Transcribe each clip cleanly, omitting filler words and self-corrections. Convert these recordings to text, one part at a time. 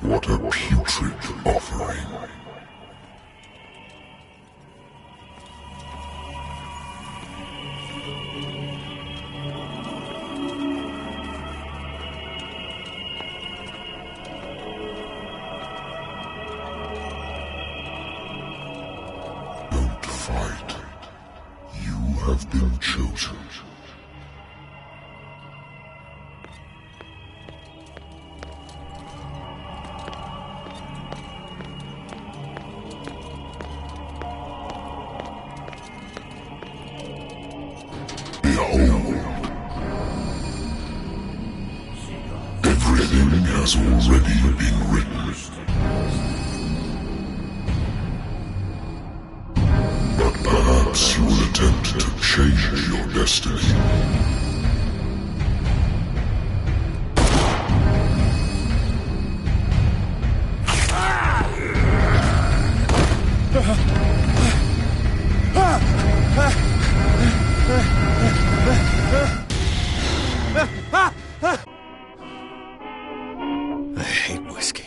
What a putrid offering. Don't fight. You have been chosen. Everything has already been written. But perhaps you will attempt to change your destiny. I hate whiskey.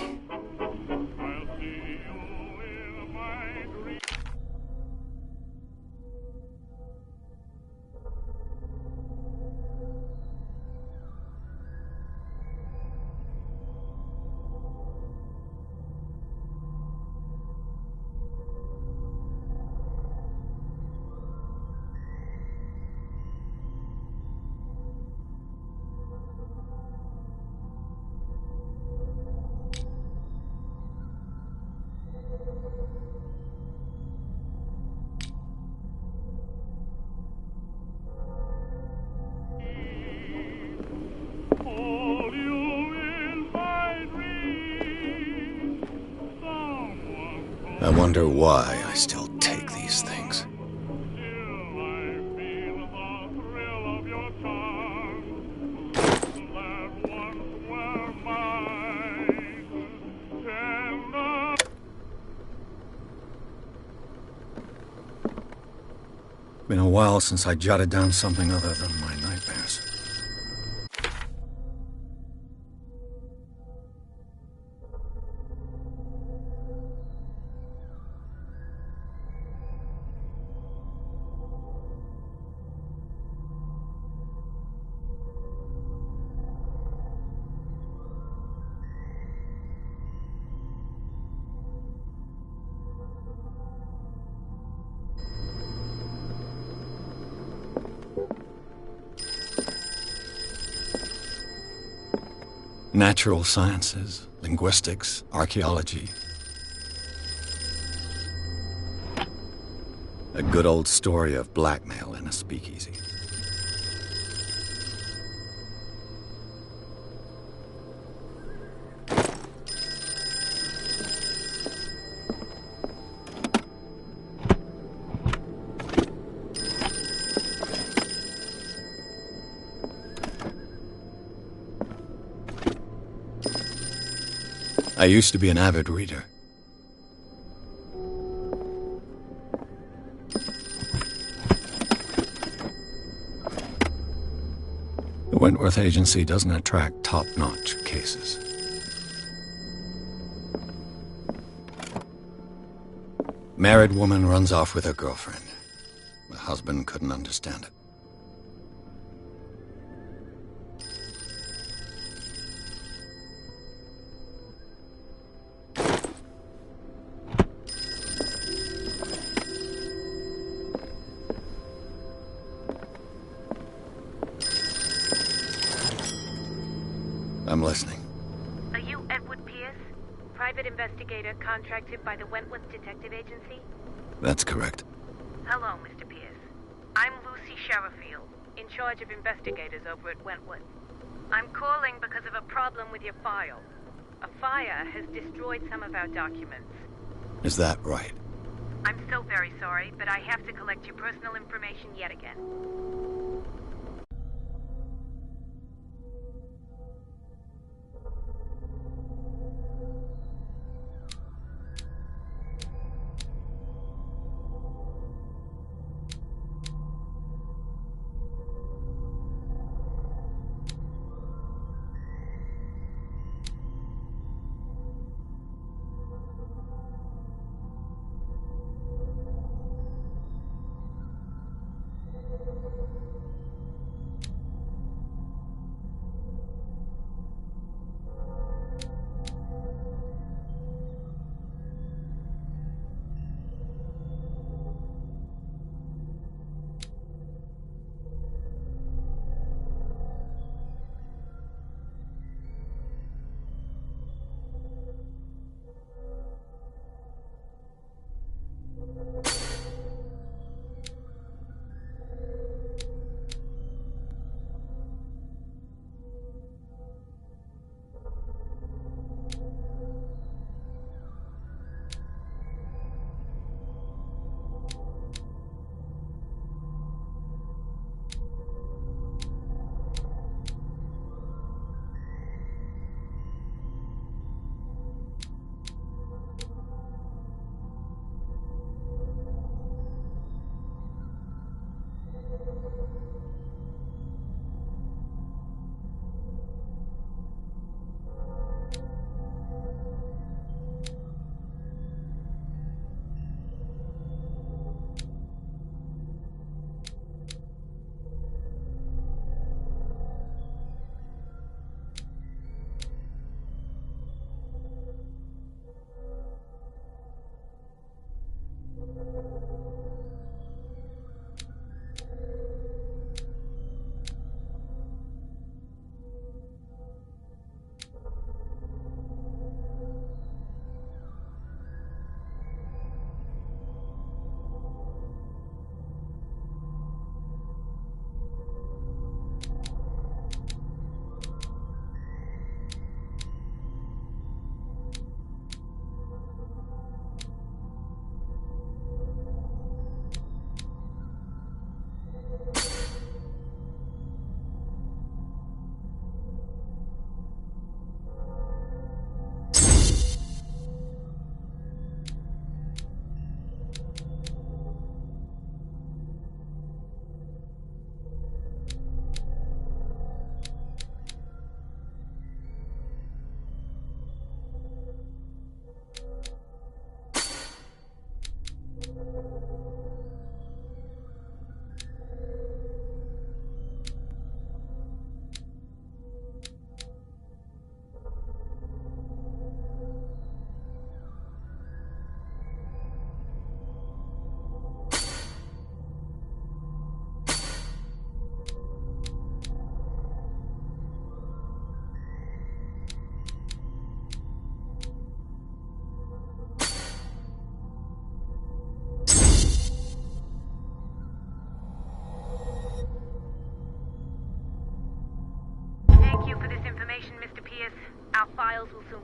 I wonder why I still take these things. Been a while since I jotted down something other than my nightmares. Natural sciences, linguistics, archaeology. A good old story of blackmail in a speakeasy. I used to be an avid reader. The Wentworth Agency doesn't attract top-notch cases. Married woman runs off with her girlfriend. The husband couldn't understand it. I'm listening. Are you Edward Pierce, private investigator contracted by the Wentworth Detective Agency? That's correct. Hello, Mr. Pierce. I'm Lucy Sherifield, in charge of investigators over at Wentworth. I'm calling because of a problem with your file. A fire has destroyed some of our documents. Is that right? I'm so very sorry, but I have to collect your personal information yet again.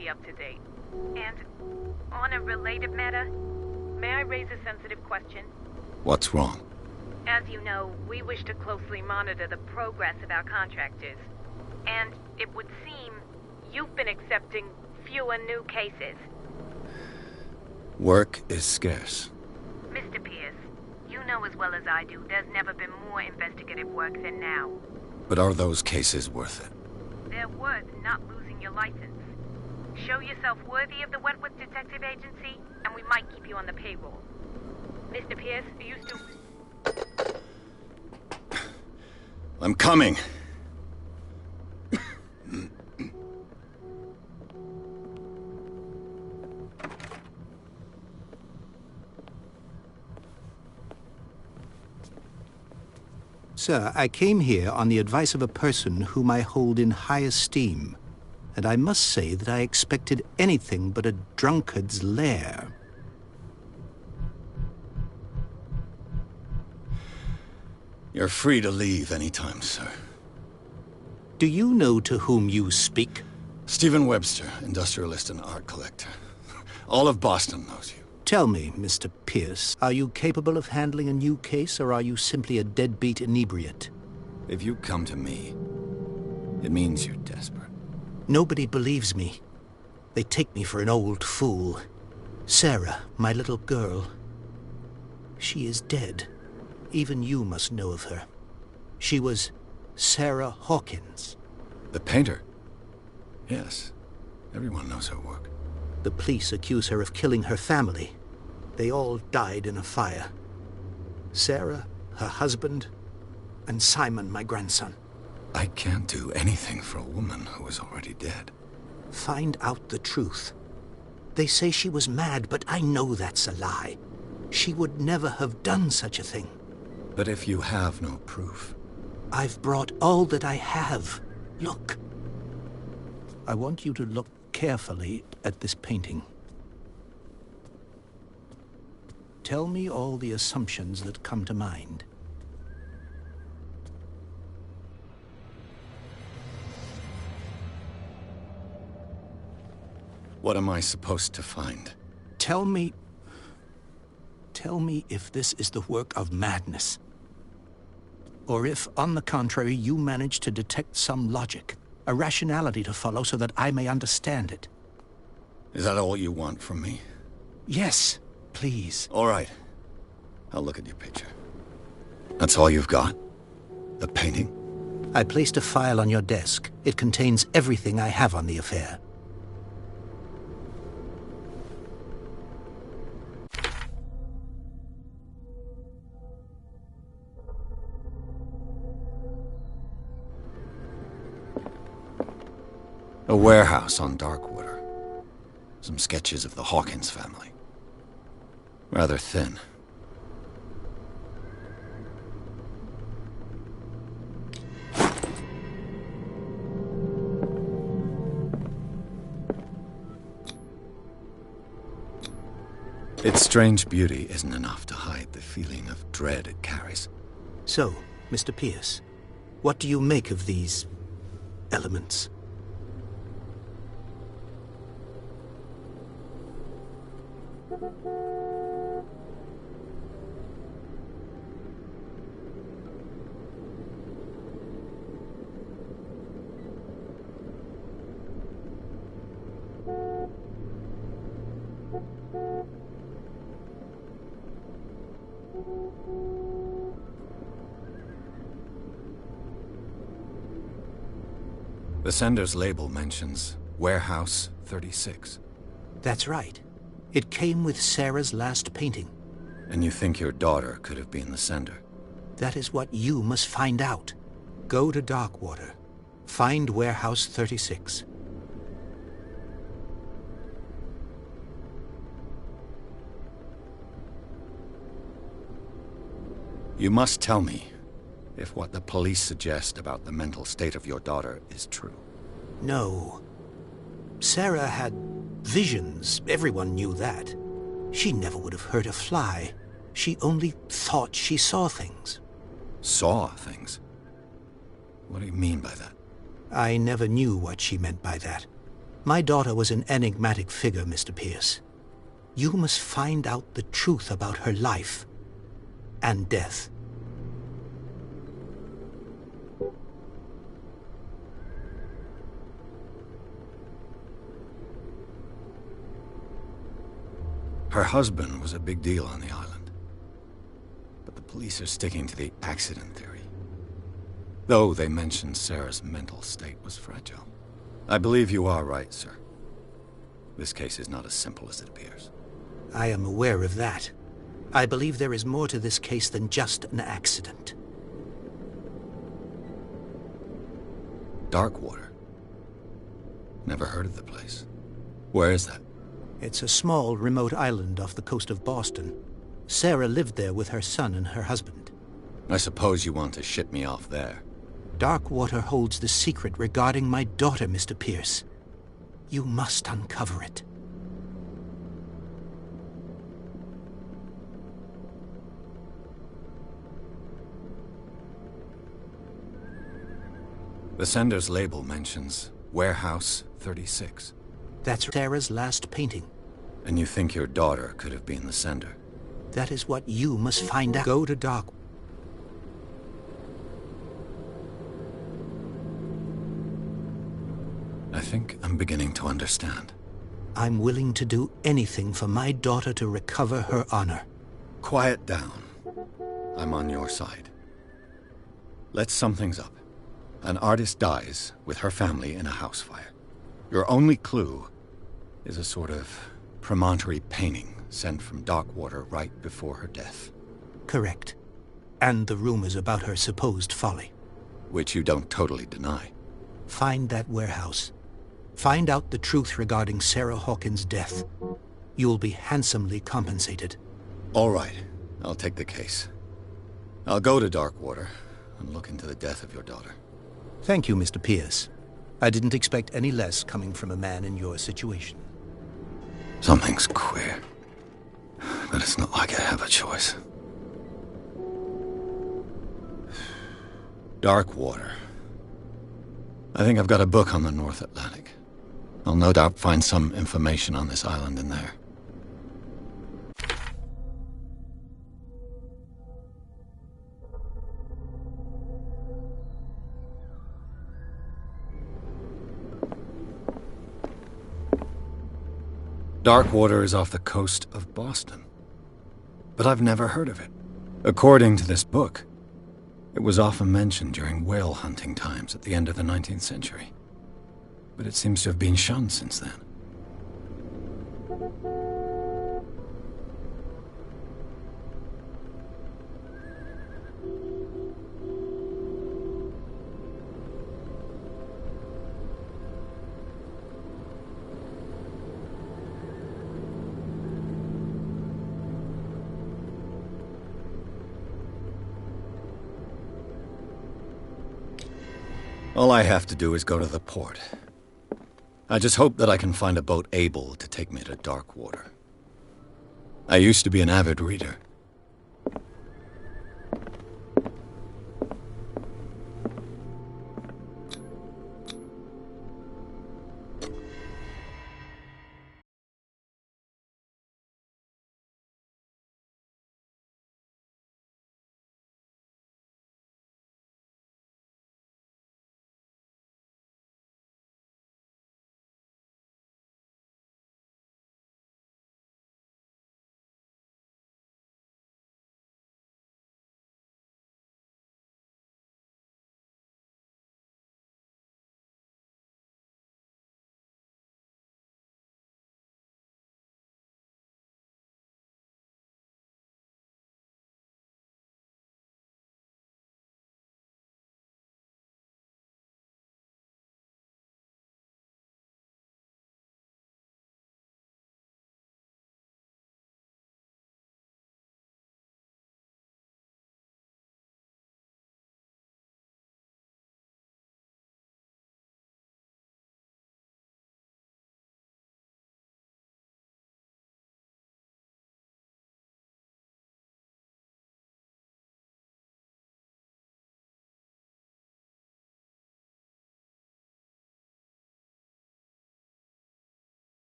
be up to date. And on a related matter, may I raise a sensitive question? What's wrong? As you know, we wish to closely monitor the progress of our contractors. And it would seem you've been accepting fewer new cases. Work is scarce. Mr. Pierce, you know as well as I do, there's never been more investigative work than now. But are those cases worth it? They're worth not losing your license. Show yourself worthy of the Wentworth Detective Agency, and we might keep you on the payroll. Mr. Pierce, are you still... I'm coming. Sir, I came here on the advice of a person whom I hold in high esteem, and I must say that I expected anything but a drunkard's lair. You're free to leave anytime, sir. Do you know to whom you speak? Stephen Webster, industrialist and art collector. All of Boston knows you. Tell me, Mr. Pierce, are you capable of handling a new case, or are you simply a deadbeat inebriate? If you come to me, it means you're desperate. Nobody believes me. They take me for an old fool. Sarah, my little girl, she is dead. Even you must know of her. She was Sarah Hawkins. The painter? Yes. Everyone knows her work. The police accuse her of killing her family. They all died in a fire. Sarah, her husband, and Simon, my grandson. I can't do anything for a woman who is already dead. Find out the truth. They say she was mad, but I know that's a lie. She would never have done such a thing. But if you have no proof... I've brought all that I have. Look. I want you to look carefully at this painting. Tell me all the assumptions that come to mind. What am I supposed to find? Tell me if this is the work of madness. Or if, on the contrary, you manage to detect some logic, a rationality to follow so that I may understand it. Is that all you want from me? Yes, please. All right. I'll look at your picture. That's all you've got? The painting? I placed a file on your desk. It contains everything I have on the affair. A warehouse on Darkwater. Some sketches of the Hawkins family. Rather thin. Its strange beauty isn't enough to hide the feeling of dread it carries. So, Mr. Pierce, what do you make of these elements? The sender's label mentions Warehouse 36. That's right. It came with Sarah's last painting. And you think your daughter could have been the sender? That is what you must find out. Go to Darkwater. Find Warehouse 36. You must tell me if what the police suggest about the mental state of your daughter is true. No. Sarah had visions. Everyone knew that. She never would have hurt a fly. She only thought she saw things. Saw things? What do you mean by that? I never knew what she meant by that. My daughter was an enigmatic figure, Mr. Pierce. You must find out the truth about her life and death. Her husband was a big deal on the island. But the police are sticking to the accident theory. Though they mentioned Sarah's mental state was fragile. I believe you are right, sir. This case is not as simple as it appears. I am aware of that. I believe there is more to this case than just an accident. Darkwater. Never heard of the place. Where is that? It's a small, remote island off the coast of Boston. Sarah lived there with her son and her husband. I suppose you want to ship me off there. Darkwater holds the secret regarding my daughter, Mr. Pierce. You must uncover it. The sender's label mentions Warehouse 36. That's Sarah's last painting. And you think your daughter could have been the sender? That is what you must find out. Go to Dark. I think I'm beginning to understand. I'm willing to do anything for my daughter to recover her honor. Quiet down. I'm on your side. Let's sum things up. An artist dies with her family in a house fire. Your only clue is a sort of promontory painting sent from Darkwater right before her death. Correct. And the rumors about her supposed folly. Which you don't totally deny. Find that warehouse. Find out the truth regarding Sarah Hawkins' death. You'll be handsomely compensated. All right. I'll take the case. I'll go to Darkwater and look into the death of your daughter. Thank you, Mr. Pierce. I didn't expect any less coming from a man in your situation. Something's queer. But it's not like I have a choice. Darkwater. I think I've got a book on the North Atlantic. I'll no doubt find some information on this island in there. Darkwater is off the coast of Boston. But I've never heard of it. According to this book, it was often mentioned during whale hunting times at the end of the 19th century. But it seems to have been shunned since then. All I have to do is go to the port. I just hope that I can find a boat able to take me to Darkwater. I used to be an avid reader.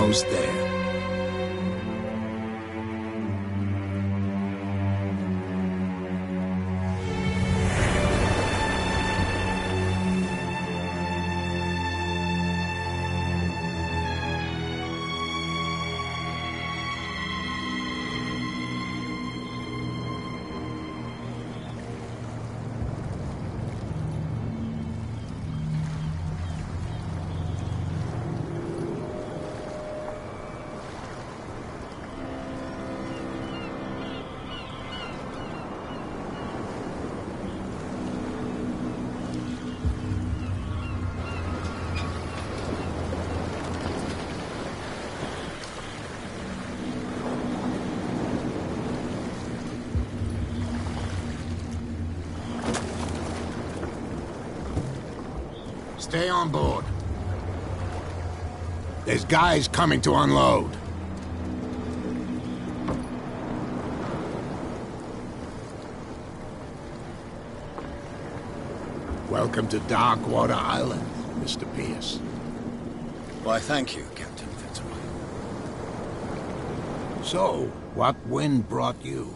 almost there. Stay on board. There's guys coming to unload. Welcome to Darkwater Island, Mr. Pierce. Why, thank you, Captain Fitzroy. So, what wind brought you?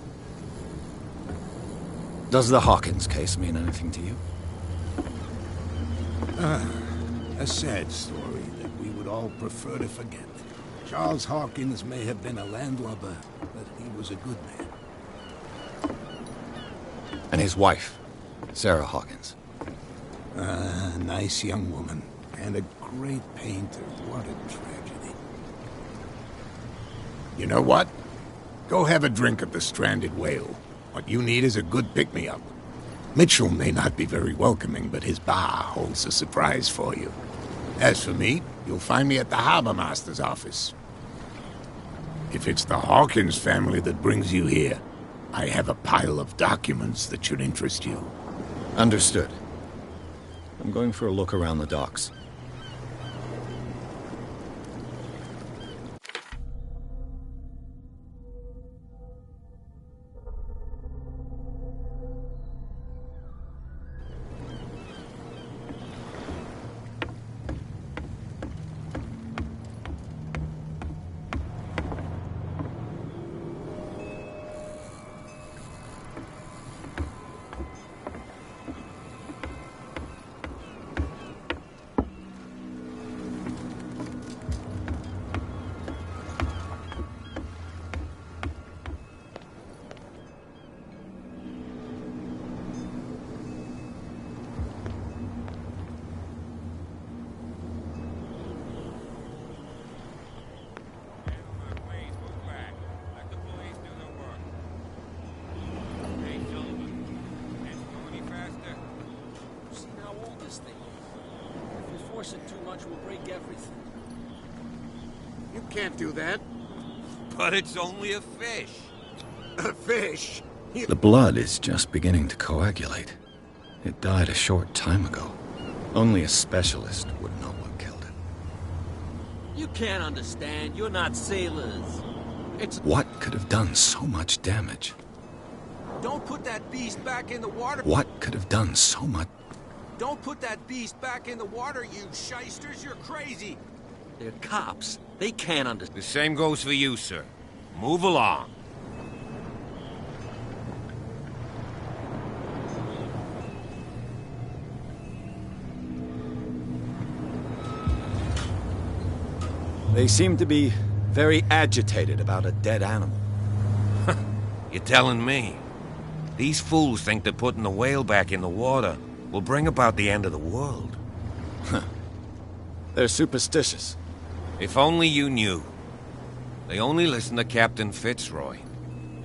Does the Hawkins case mean anything to you? A sad story that we would all prefer to forget. Charles Hawkins may have been a landlubber, but he was a good man. And his wife, Sarah Hawkins. Nice young woman, and a great painter. What a tragedy. You know what? Go have a drink at the Stranded Whale. What you need is a good pick-me-up. Mitchell may not be very welcoming, but his bar holds a surprise for you. As for me, you'll find me at the Harbor Master's office. If it's the Hawkins family that brings you here, I have a pile of documents that should interest you. Understood. I'm going for a look around the docks. You can't do that. But it's only a fish. A fish? The blood is just beginning to coagulate. It died a short time ago. Only a specialist would know what killed it. You can't understand. You're not sailors. What could have done so much damage? Don't put that beast back in the water. What could have done so much? Don't put that beast back in the water, you shysters. You're crazy. They're cops. They can't understand. The same goes for you, sir. Move along. They seem to be very agitated about a dead animal. You're telling me? These fools think that putting the whale back in the water will bring about the end of the world. They're superstitious. If only you knew. They only listen to Captain Fitzroy.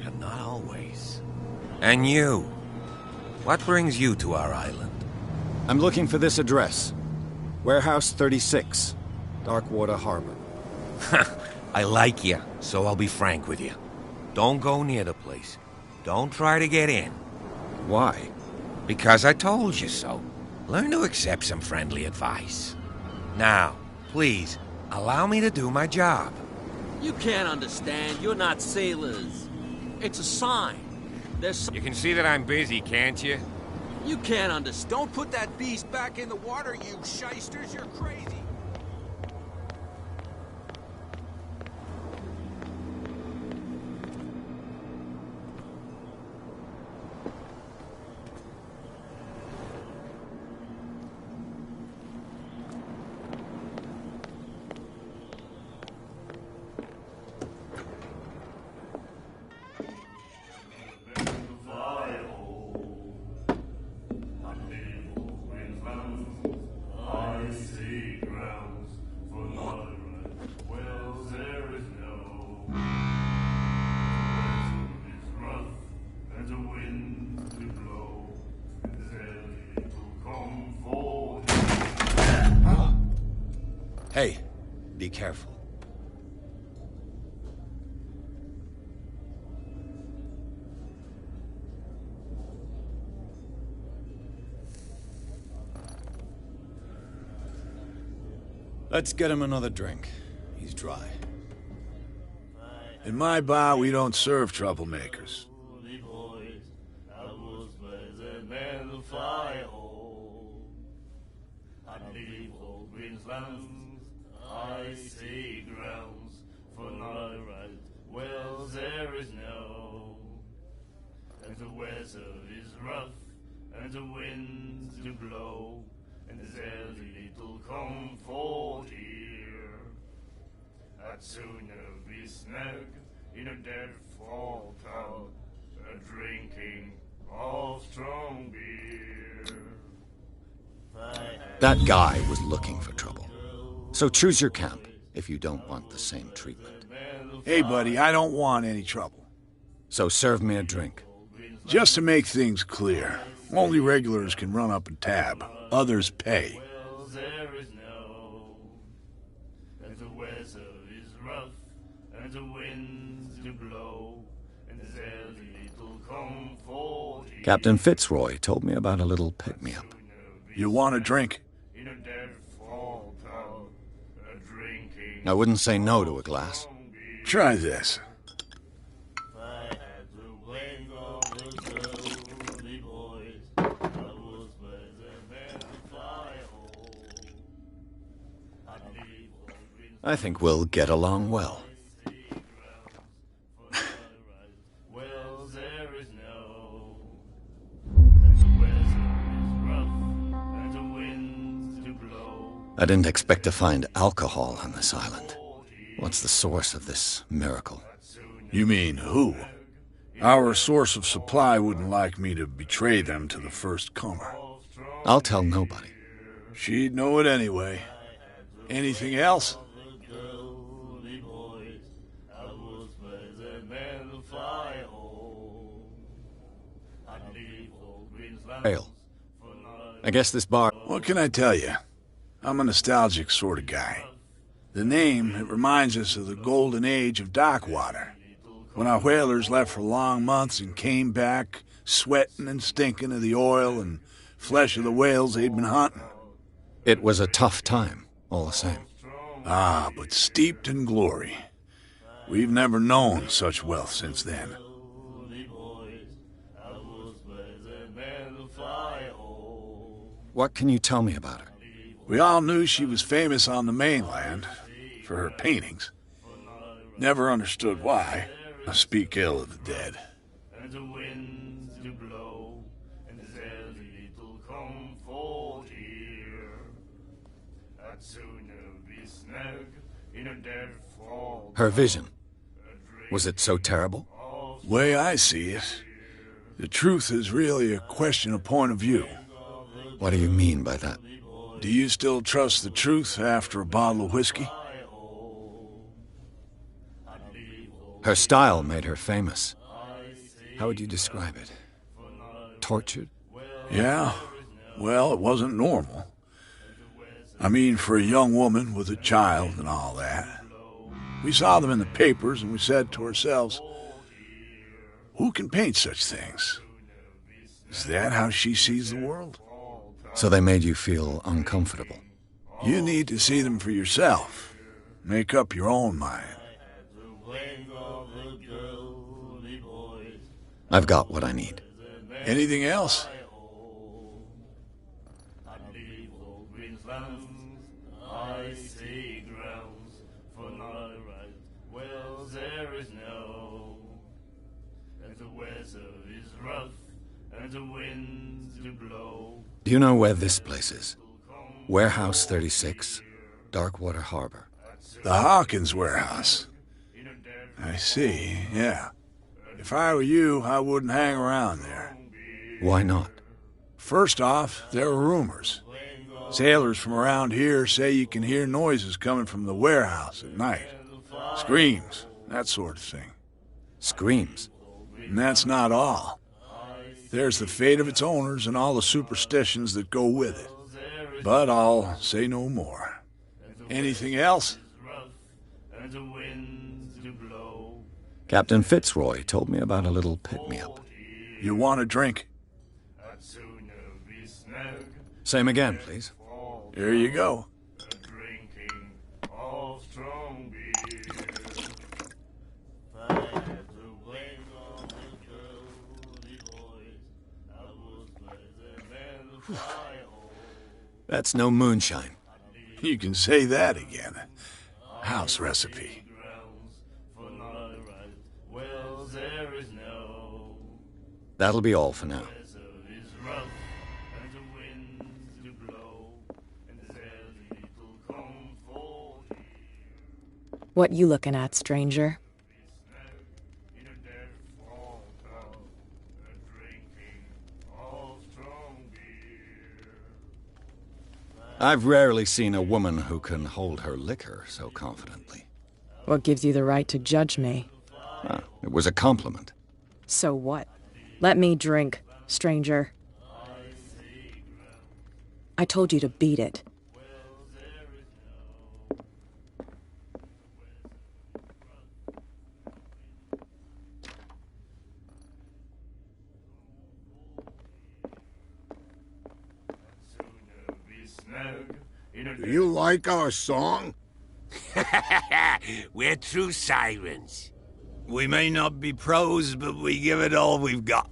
And not always. And you. What brings you to our island? I'm looking for this address. Warehouse 36, Darkwater Harbor. I like you, so I'll be frank with you. Don't go near the place. Don't try to get in. Why? Because I told you so. Learn to accept some friendly advice. Now, please, allow me to do my job. You can't understand. You're not sailors. It's a sign. There's. You can see that I'm busy, can't you? You can't understand. Don't put that beast back in the water, you shysters. You're crazy. Hey, be careful. Let's get him another drink. He's dry. In my bar, we don't serve troublemakers. I see grounds for my right. Well, there is no, and the weather is rough, and the winds do blow, and there's little comfort here. I'd sooner be snug in a dead fall town, drinking of strong beer. That guy was looking for trouble. So choose your camp if you don't want the same treatment. Hey, buddy, I don't want any trouble. So serve me a drink. Just to make things clear, only regulars can run up a tab. Others pay. There is no, and the weather is rough, and the winds do blow, and there's little comfort here. Captain Fitzroy told me about a little pick-me-up. You want a drink? In a dead fall town, drinking. I wouldn't say no to a glass. Try this. I had the wing of the lonely boys. I was better than the fire hole. I'd leave all green I think we'll get along well. Well, there is no, and the weather is rough, and the winds do blow. I didn't expect to find alcohol on this island. What's the source of this miracle? You mean who? Our source of supply wouldn't like me to betray them to the first comer. I'll tell nobody. She'd know it anyway. Anything else? Lonely boys, I was better than the fire hole. I'd leave all green Ale. I guess this bar... What can I tell you? I'm a nostalgic sort of guy. The name, it reminds us of the golden age of dockwater, when our whalers left for long months and came back sweating and stinking of the oil and flesh of the whales they'd been hunting. It was a tough time, all the same. Ah, but steeped in glory. We've never known such wealth since then. What can you tell me about her? We all knew she was famous on the mainland for her paintings. Never understood why. I speak ill of the dead. And the winds do blow, and there's little comfort here. I'd sooner be snug in a dead fall. Her vision. Was it so terrible? Way I see it, the truth is really a question of point of view. What do you mean by that? Do you still trust the truth after a bottle of whiskey? Her style made her famous. How would you describe it? Tortured? Yeah. Well, it wasn't normal. I mean, for a young woman with a child and all that. We saw them in the papers and we said to ourselves, who can paint such things? Is that how she sees the world? So they made you feel uncomfortable. You need to see them for yourself. Make up your own mind. I've got what I need. Anything else? I see grounds for my right. Well, there is no, and the weather is rough, and the winds do blow. Do you know where this place is? Warehouse 36, Darkwater Harbor. The Hawkins warehouse. I see, yeah. If I were you, I wouldn't hang around there. Why not? First off, there are rumors. Sailors from around here say you can hear noises coming from the warehouse at night. Screams, that sort of thing. Screams? And that's not all. There's the fate of its owners and all the superstitions that go with it. But I'll say no more. Anything else? And the winds do blow. Captain Fitzroy told me about a little pick-me-up. You want a drink? I'd sooner be snug. Same again, please. Here you go. Drinking of strong beer. If I had the wing of the girly boys, I would play them in the fire hole. That's no moonshine. You can say that again. House recipe. Grounds for not right. Well, there is no. That'll be all for now. Weather is rough, and the winds do blow, and there's little comfort here. What you looking at, stranger? In a dead fall town, drinking of strong beer. I've rarely seen a woman who can hold her liquor so confidently. What gives you the right to judge me? It was a compliment. So what? Let me drink, stranger. I told you to beat it. Do you like our song? We're true sirens. We may not be pros, but we give it all we've got.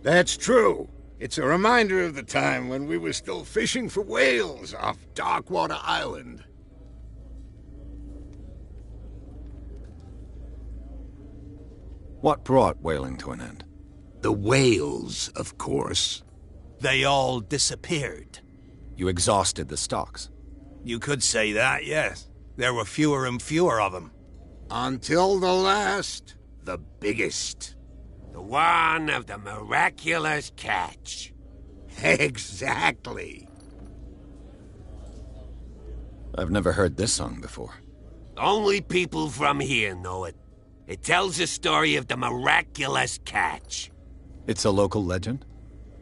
That's true. It's a reminder of the time when we were still fishing for whales off Darkwater Island. What brought whaling to an end? The whales, of course. They all disappeared. You exhausted the stocks. You could say that, yes. There were fewer and fewer of them. Until the last, the biggest. The one of the miraculous catch. Exactly. I've never heard this song before. Only people from here know it. It tells the story of the miraculous catch. It's a local legend?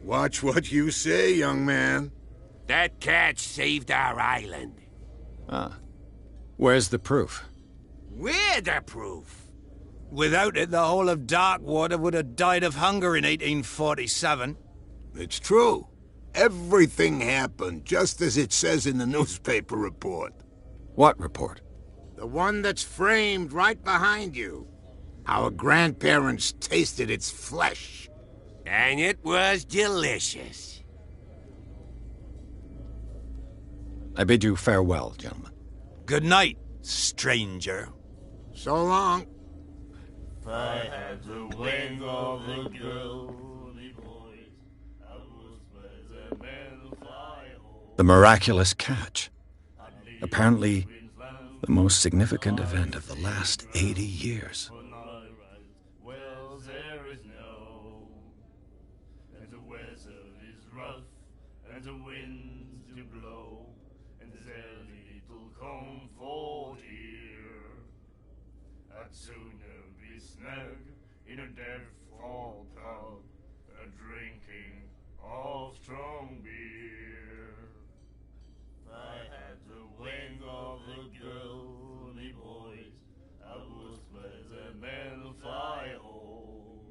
Watch what you say, young man. That catch saved our island. Ah. Where's the proof? We're the proof. Without it, the whole of Darkwater would have died of hunger in 1847. It's true. Everything happened just as it says in the newspaper report. What report? The one that's framed right behind you. Our grandparents tasted its flesh. And it was delicious. I bid you farewell, gentlemen. Good night, stranger. So long. If I had the wing of the girly boys, I would play them in the fire hole. The miraculous catch. Apparently, the most significant event of the last 80 years. Well, there is no, and the weather is rough, and the winds do blow, and there's little comfort here. I'd sooner be snug in a dead fall tub, drinking of strong beer. If I had the wing of the girly boys, I would play them in the fire hole.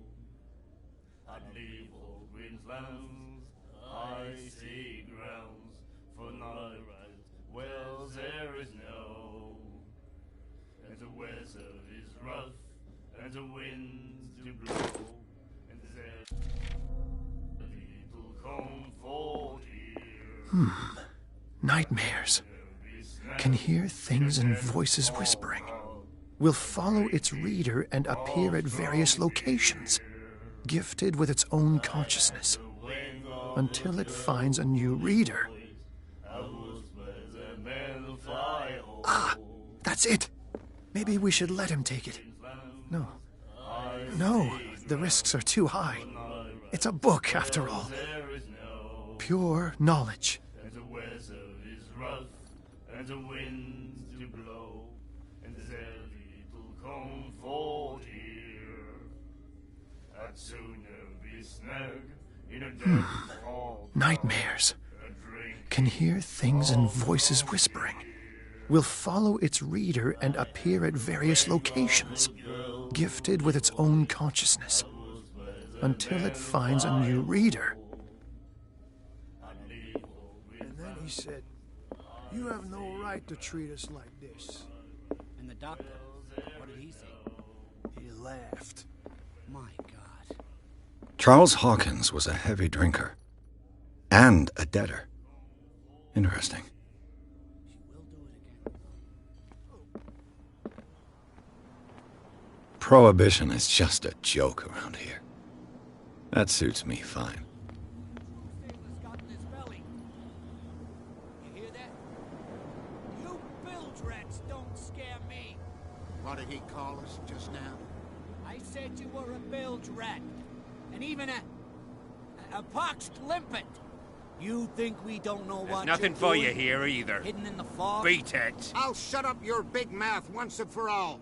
I'd leave all Queensland's icy grounds for not right. Well, there is no, and the weather is rough, and the winds do blow, and there's little comfort here. Nightmares. Can hear things and voices whispering. Will follow its reader and appear at various locations, gifted with its own consciousness, until it finds a new reader. Ah, that's it. Maybe we should let him take it. No. No, the risks are too high. It's a book, after all. Pure knowledge. And the winds do blow, and there's little comfort here. I'd sooner be snug in a dead fall. Nightmares. Can hear things and voices whispering. will follow its reader and appear at various locations, gifted with its own consciousness, until it finds a new reader. And then he said, "You have no right to treat us like this." And the doctor, what did he say? He laughed. My God. Charles Hawkins was a heavy drinker. And a debtor. Interesting. Prohibition is just a joke around here. That suits me fine. You hear that? You bilge rats don't scare me. What did he call us just now? I said you were a bilge rat. And even a poxed limpet. You think we don't know what There's nothing you're for you doing? here either. Hidden in the fog? Beat it. I'll shut up your big mouth once and for all.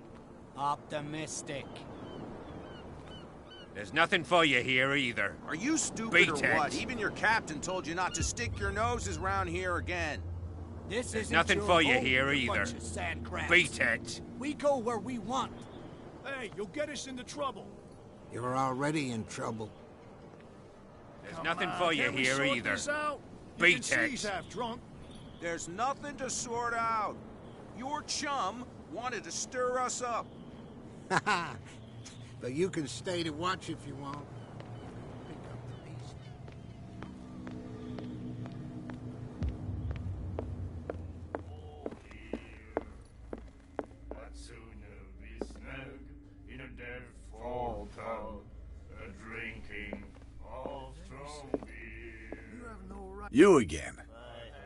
Optimistic. There's nothing for you here either. Are you stupid Beat or it. what? Even your captain told you not to stick your noses round here again. This There's isn't nothing your for you home, here you either. bunch of sand crabs. Beat it. We go where we want. Hey, you'll get us into trouble. You're already in trouble. There's nothing for you Can't we here sort either. this out? You Beat can see it. he's half drunk. There's nothing to sort out. Your chum wanted to stir us up. But you can stay to watch if you want. Pick up the pieces. I'd sooner be snug in a dead fall tub, drinking of strong beer. You have no right. You again.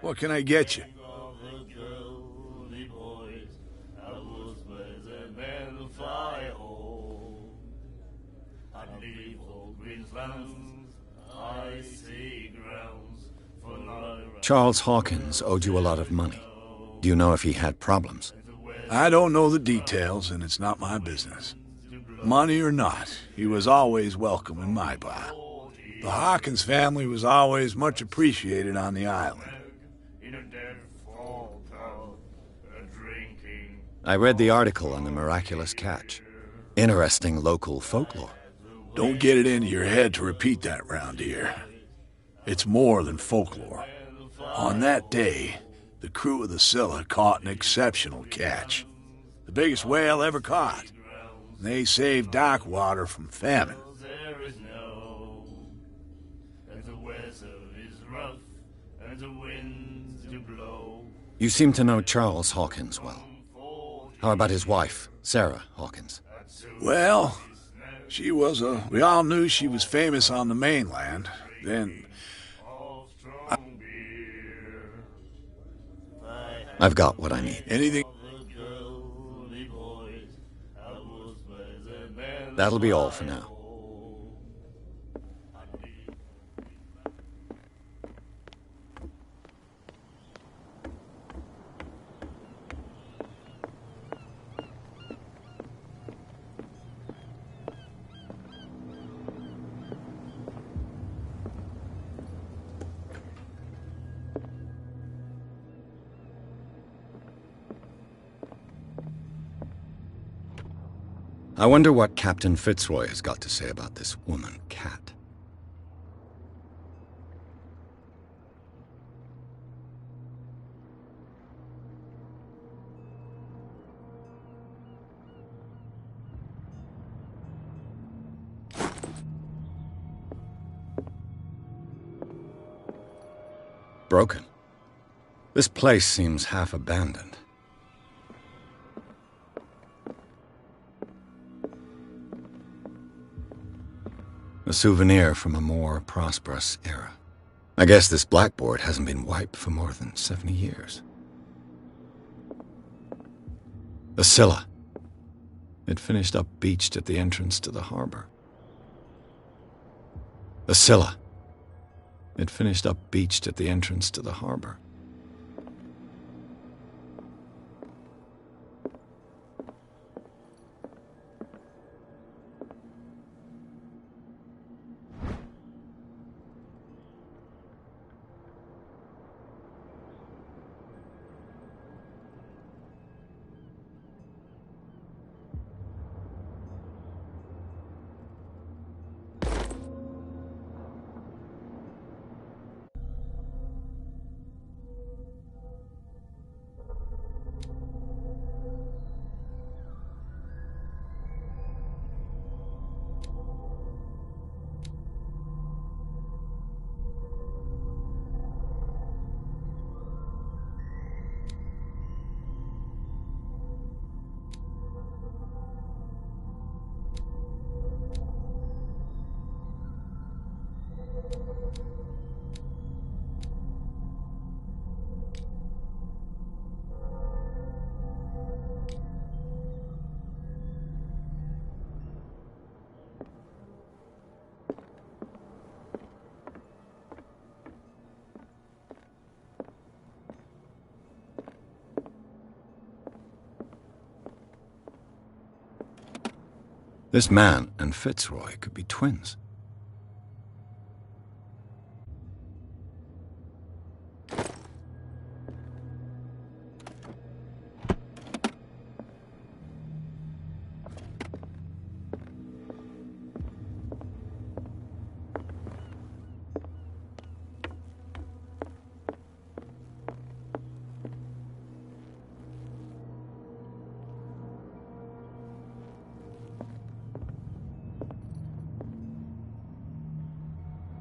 What can I get you? Of the girly boys, I was present in the fire hole. I'd leave old Queensland's icy grounds for Lyra. Charles Hawkins owed you a lot of money. Do you know if he had problems? I don't know the details, and it's not my business. Money or not, he was always welcome in my bar. The Hawkins family was always much appreciated on the island. In a dead fall tub, drinking. I read the article on the miraculous catch. Interesting local folklore. Don't get it into your head to repeat that round here. It's more than folklore. On that day, the crew of the Scylla caught an exceptional catch. The biggest whale ever caught. They saved Darkwater from famine. There is no, and the weather is rough, and the winds do blow. You seem to know Charles Hawkins well. How about his wife, Sarah Hawkins? Well, we all knew she was famous on the mainland. Then, I've got what I need. Anything? That'll be all for now. I wonder what Captain Fitzroy has got to say about this woman, Cat. Broken. This place seems half abandoned. A souvenir from a more prosperous era. I guess this blackboard hasn't been wiped for more than 70 years. The Scylla. It finished up beached at the entrance to the harbor. The Scylla. It finished up beached at the entrance to the harbor. This man and Fitzroy could be twins.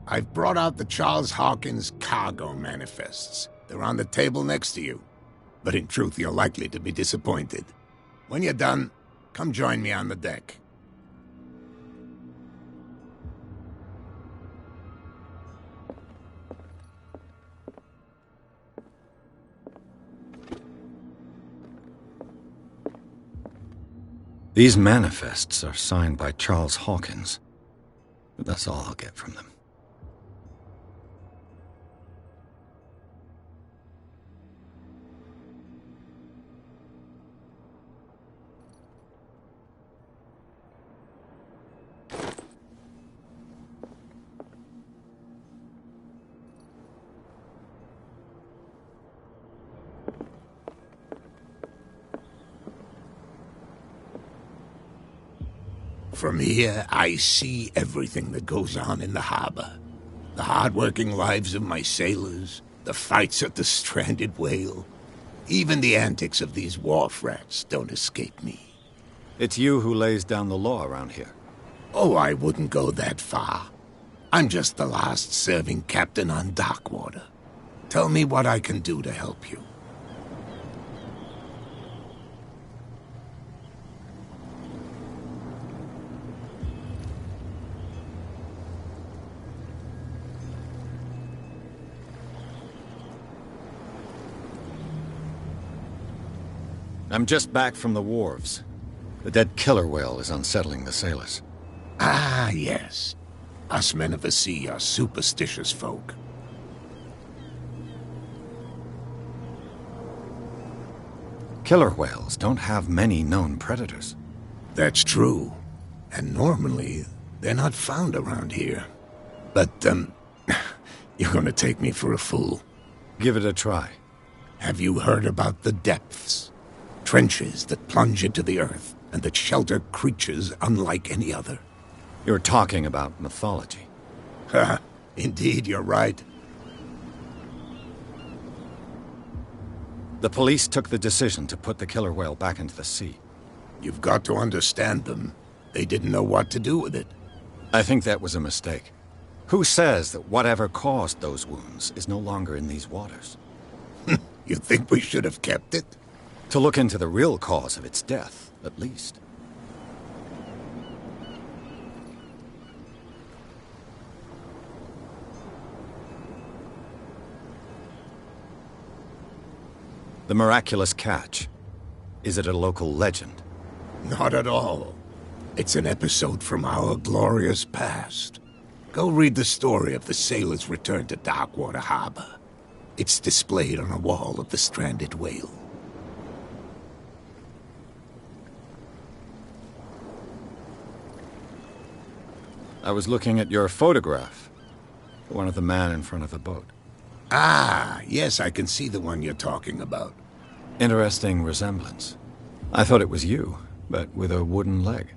I've brought out the Charles Hawkins cargo manifests. They're on the table next to you. But in truth, you're likely to be disappointed. When you're done, come join me on the deck. These manifests are signed by Charles Hawkins, but that's all I'll get from them. From here, I see everything that goes on in the harbor. The hard-working lives of my sailors, the fights at the stranded whale. Even the antics of these wharf rats don't escape me. It's you who lays down the law around here. Oh, I wouldn't go that far. I'm just the last serving captain on Darkwater. Tell me what I can do to help you. I'm just back from the wharves. The dead killer whale is unsettling the sailors. Ah, yes. Us men of the sea are superstitious folk. Killer whales don't have many known predators. That's true. And normally, they're not found around here. But, you're gonna take me for a fool. Give it a try. Have you heard about the depths? Trenches that plunge into the earth and that shelter creatures unlike any other. You're talking about mythology. Ha! Indeed, you're right. The police took the decision to put the killer whale back into the sea. You've got to understand them. They didn't know what to do with it. I think that was a mistake. Who says that whatever caused those wounds is no longer in these waters? You think we should have kept it? To look into the real cause of its death, at least. The miraculous catch. Is it a local legend? Not at all. It's an episode from our glorious past. Go read the story of the sailors' return to Darkwater Harbor. It's displayed on a wall of the stranded whale. I was looking at your photograph. The one of the man in front of the boat. Ah, yes, I can see the one you're talking about. Interesting resemblance. I thought it was you, but with a wooden leg.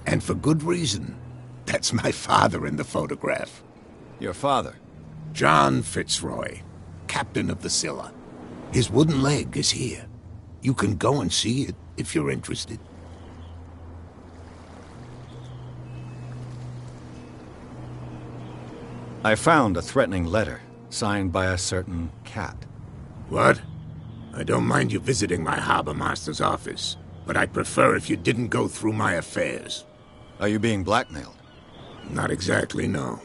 And for good reason. That's my father in the photograph. Your father? John Fitzroy, captain of the Scylla. His wooden leg is here. You can go and see it if you're interested. I found a threatening letter, signed by a certain cat. What? I don't mind you visiting my harbor master's office, but I'd prefer if you didn't go through my affairs. Are you being blackmailed? Not exactly, no.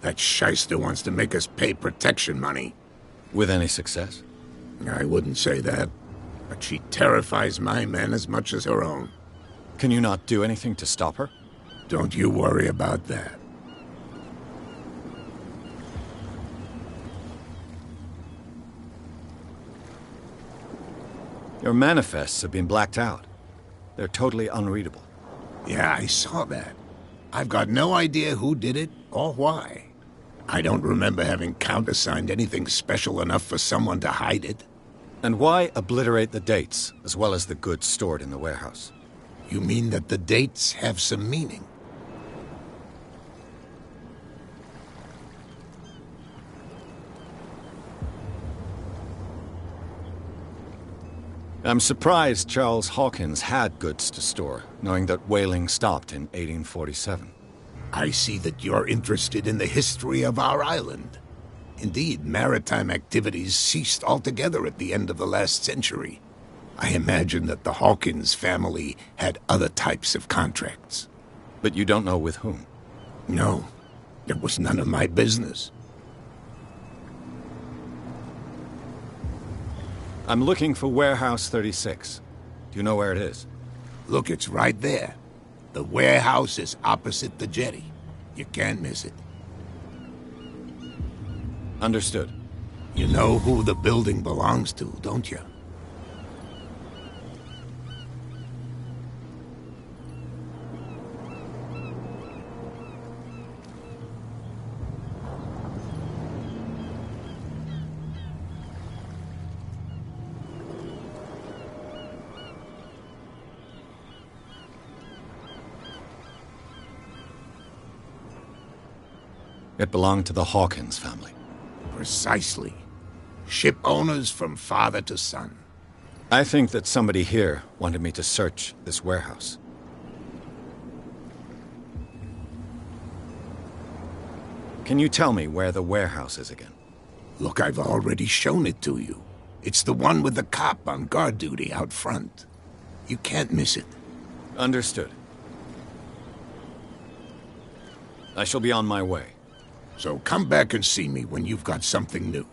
That shyster wants to make us pay protection money. With any success? I wouldn't say that, but she terrifies my men as much as her own. Can you not do anything to stop her? Don't you worry about that. Your manifests have been blacked out. They're totally unreadable. Yeah, I saw that. I've got no idea who did it or why. I don't remember having countersigned anything special enough for someone to hide it. And why obliterate the dates, as well as the goods stored in the warehouse? You mean that the dates have some meaning? I'm surprised Charles Hawkins had goods to store, knowing that whaling stopped in 1847. I see that you're interested in the history of our island. Indeed, maritime activities ceased altogether at the end of the last century. I imagine that the Hawkins family had other types of contracts. But you don't know with whom? No, it was none of my business. I'm looking for Warehouse 36. Do you know where it is? Look, it's right there. The warehouse is opposite the jetty. You can't miss it. Understood. You know who the building belongs to, don't you? It belonged to the Hawkins family. Precisely. Ship owners from father to son. I think that somebody here wanted me to search this warehouse. Can you tell me where the warehouse is again? Look, I've already shown it to you. It's the one with the cop on guard duty out front. You can't miss it. Understood. I shall be on my way. So come back and see me when you've got something new.